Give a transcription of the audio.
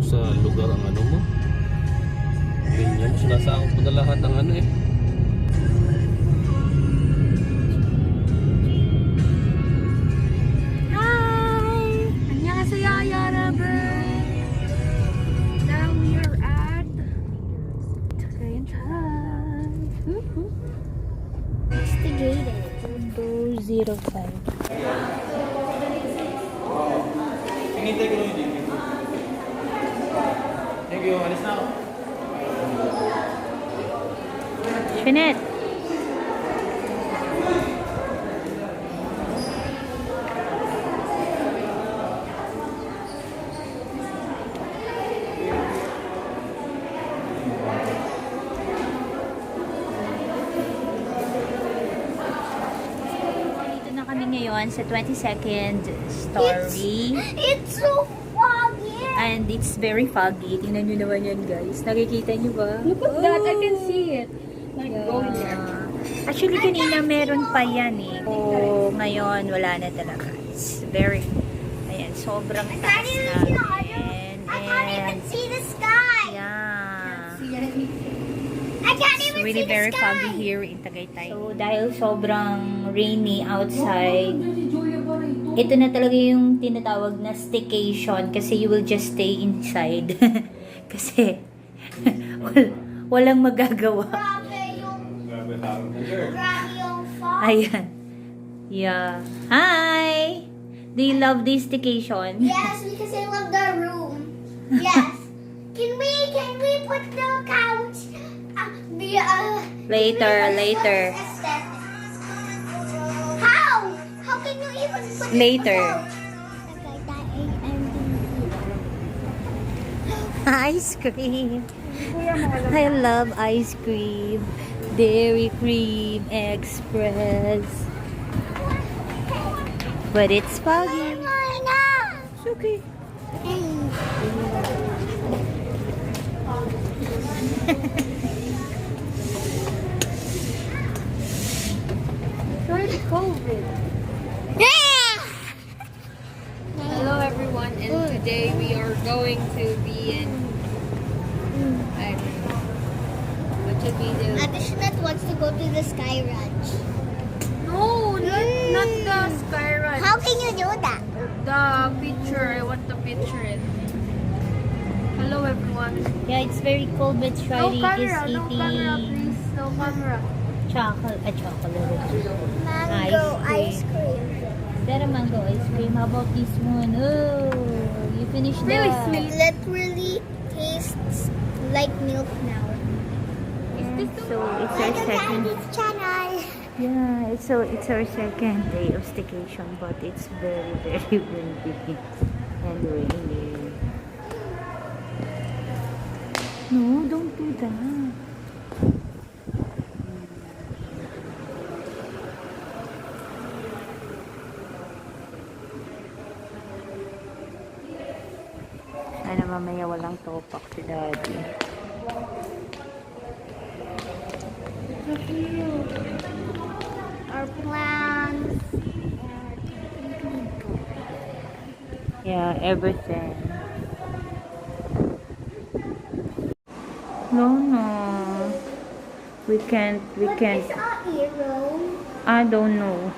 sa lugar ang ano mo. Ganyan, sinasakop mo na lahat ng ano eh. Hi! 안녕하세요, 여러분. Now we are at Staycation. Investigated. 205. Hinintay ko lang yung dito. Thank you. Alis na ako. Jeanette. Dito na kami ngayon sa 22nd story. It's so foggy. And it's very foggy. Tingnan nyo naman yan, guys. Nakikita nyo ba? Look at that. I can see it. Like going there. Actually, kanina meron pa yan eh. So, ngayon, wala na talaga. It's very, ayan, sobrang taas na. I can't even see the sky. Yeah. I can't It's even really see the very sky. foggy here in Tagaytay. So, dahil sobrang rainy outside, ito na talaga yung tinatawag na staycation kasi you will just stay inside. Kasi, walang magagawa. Grabe yung fog. Ayan. Yeah. Hi! Do you love this staycation? Yes, because I love the room. Yes. Can we put the couch? Later. How? How can you even put Later. the Ice cream. I love ice cream. Dairy Cream Express. But it's foggy. It's okay. During COVID. Hello everyone, and today we are going to be in what should we do? Adishnet wants to go to the Sky Ranch. No, not the Sky Ranch. How can you do that? The picture. I want to picture it. Hello everyone. Yeah, it's very cold, but Riley is No camera, eating please. No camera. chocolate. Mango ice cream. That a mango ice cream. How about this one? Oh, you finished Really that. sweet. It literally tastes like milk now. So it's our second. Channel. Yeah, it's our second day of staycation, but it's very windy and rainy. No, don't do that. Sana mamaya walang topak si Daddy. Our plans. Yeah, everything. No. We can't. What is a hero? I don't know.